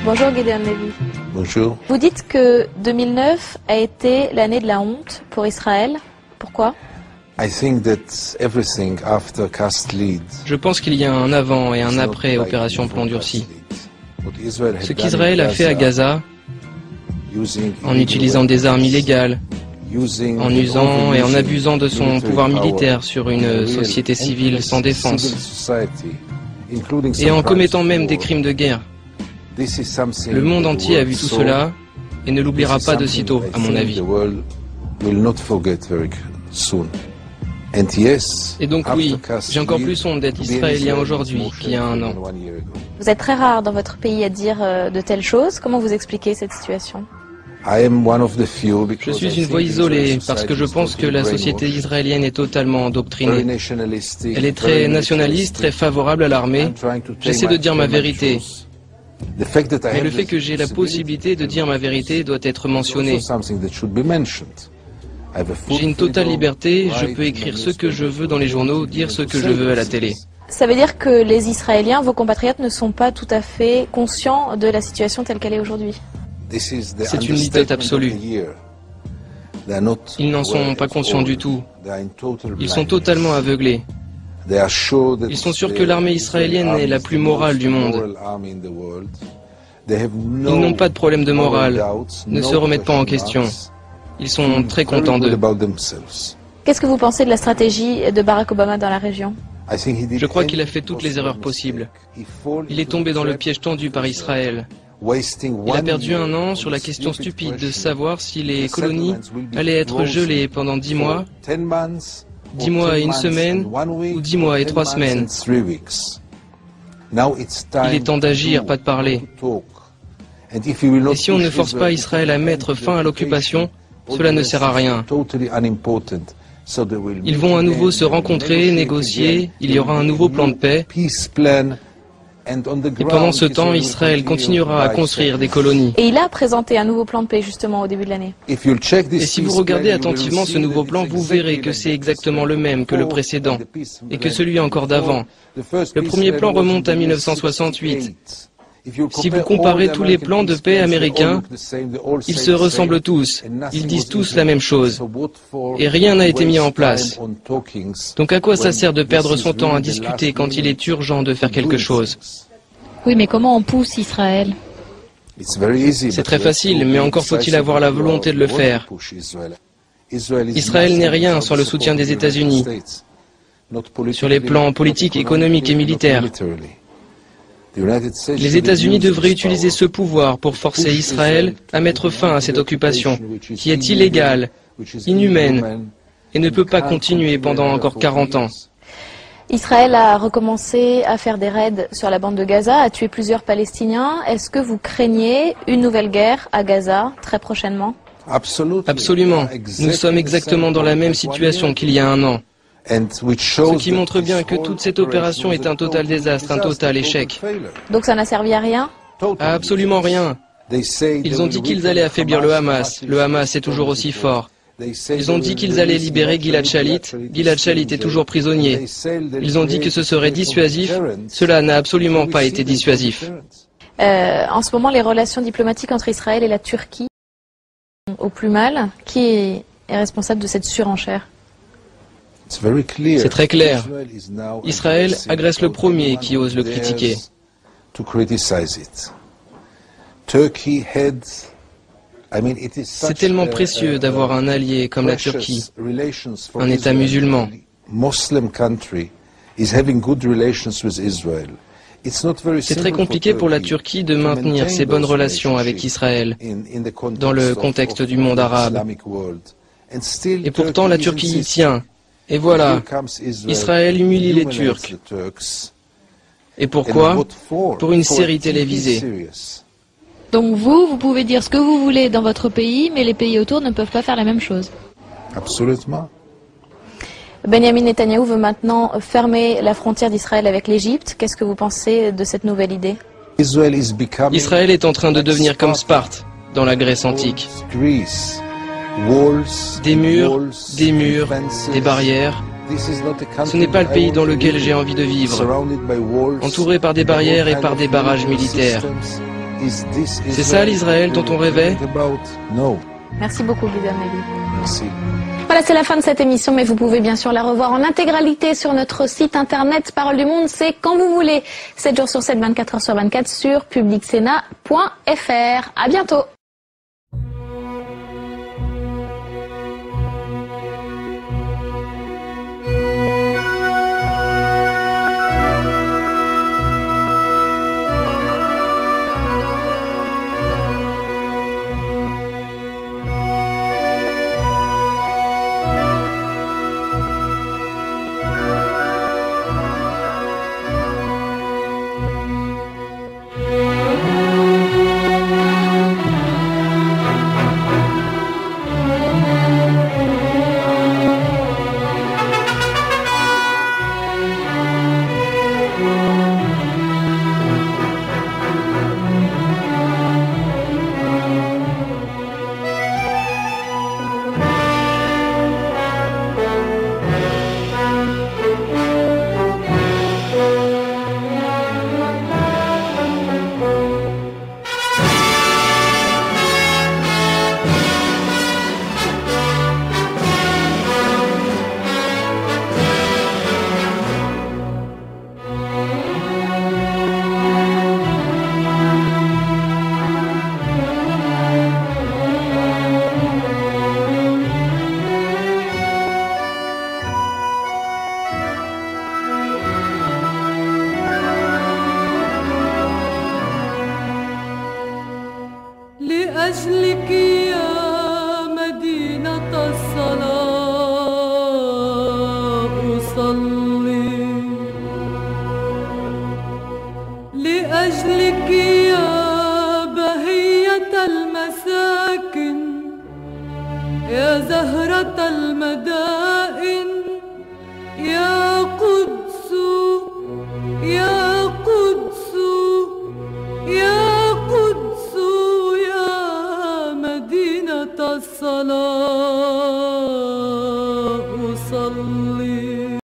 Bonjour Gideon Levy. Bonjour. Vous dites que 2009 a été l'année de la honte pour Israël. Pourquoi? Je pense qu'il y a un avant et un après opération Plan Durci. Ce qu'Israël a fait à Gaza, en utilisant des armes illégales, en usant et en abusant de son pouvoir militaire sur une société civile sans défense, et en commettant même des crimes de guerre. Le monde entier a vu tout cela et ne l'oubliera pas de sitôt, à mon avis. Et donc oui, j'ai encore plus honte d'être israélien aujourd'hui qu'il y a un an. Vous êtes très rare dans votre pays à dire de telles choses. Comment vous expliquez cette situation? Je suis une voix isolée parce que je pense que la société israélienne est totalement endoctrinée. Elle est très nationaliste, très favorable à l'armée. J'essaie de dire ma vérité. Mais le fait que j'ai la possibilité de dire ma vérité doit être mentionné. J'ai une totale liberté, je peux écrire ce que je veux dans les journaux, dire ce que je veux à la télé. Ça veut dire que les Israéliens, vos compatriotes, ne sont pas tout à fait conscients de la situation telle qu'elle est aujourd'hui? C'est une litote absolue. Ils n'en sont pas conscients du tout. Ils sont totalement aveuglés. Ils sont sûrs que l'armée israélienne est la plus morale du monde. Ils n'ont pas de problème de morale, ne se remettent pas en question. Ils sont très contents d'eux. Qu'est-ce que vous pensez de la stratégie de Barack Obama dans la région? Je crois qu'il a fait toutes les erreurs possibles. Il est tombé dans le piège tendu par Israël. Il a perdu un an sur la question stupide de savoir si les colonies allaient être gelées pendant 10 mois, 10 mois et une semaine, ou 10 mois et 3 semaines. Il est temps d'agir, pas de parler. Et si on ne force pas Israël à mettre fin à l'occupation, cela ne sert à rien. Ils vont à nouveau se rencontrer, négocier, il y aura un nouveau plan de paix. Et pendant ce temps, Israël continuera à construire des colonies. Et il a présenté un nouveau plan de paix justement au début de l'année. Et si vous regardez attentivement ce nouveau plan, vous verrez que c'est exactement le même que le précédent et que celui encore d'avant. Le premier plan remonte à 1968. Si vous comparez tous les plans de paix américains, ils se ressemblent tous, ils disent tous la même chose, et rien n'a été mis en place. Donc à quoi ça sert de perdre son temps à discuter quand il est urgent de faire quelque chose? Oui, mais comment on pousse Israël? C'est très facile, mais encore faut-il avoir la volonté de le faire. Israël n'est rien sans le soutien des États-Unis, sur les plans politiques, économiques et militaires. Les États-Unis devraient utiliser ce pouvoir pour forcer Israël à mettre fin à cette occupation, qui est illégale, inhumaine, et ne peut pas continuer pendant encore 40 ans. Israël a recommencé à faire des raids sur la bande de Gaza, a tué plusieurs Palestiniens. Est-ce que vous craignez une nouvelle guerre à Gaza très prochainement? Absolument. Nous sommes exactement dans la même situation qu'il y a un an. Ce qui montre bien que toute cette opération est un total désastre, un total échec. Donc ça n'a servi à rien? À absolument rien. Ils ont dit qu'ils allaient affaiblir le Hamas. Le Hamas est toujours aussi fort. Ils ont dit qu'ils allaient libérer Gilad Shalit. Gilad Shalit est toujours prisonnier. Ils ont dit que ce serait dissuasif. Cela n'a absolument pas été dissuasif. En ce moment, les relations diplomatiques entre Israël et la Turquie sont au plus mal. Qui est responsable de cette surenchère? C'est très clair. Israël agresse le premier qui ose le critiquer. C'est tellement précieux d'avoir un allié comme la Turquie, un État musulman. C'est très compliqué pour la Turquie de maintenir ses bonnes relations avec Israël dans le contexte du monde arabe. Et pourtant la Turquie y tient. Et voilà, Israël humilie les Turcs. Et pourquoi? Pour une série télévisée. Donc vous pouvez dire ce que vous voulez dans votre pays, mais les pays autour ne peuvent pas faire la même chose. Absolument. Benjamin Netanyahou veut maintenant fermer la frontière d'Israël avec l'Égypte. Qu'est-ce que vous pensez de cette nouvelle idée? Israël est en train de devenir comme Sparte, dans la Grèce antique. Des murs, des barrières. Ce n'est pas le pays dans lequel j'ai envie de vivre. Entouré par des barrières et par des barrages militaires. C'est ça l'Israël dont on rêvait? Merci beaucoup, Gideon Levy. Merci. Voilà, c'est la fin de cette émission, mais vous pouvez bien sûr la revoir en intégralité sur notre site internet Parole du Monde. C'est quand vous voulez, 7 jours sur 7, 24 heures sur 24 sur publicsena.fr. À bientôt. لأجلك يا مدينة الصلاة أصلي، لأجلك يا بهية المساكن، يا زهرة المدائن، يا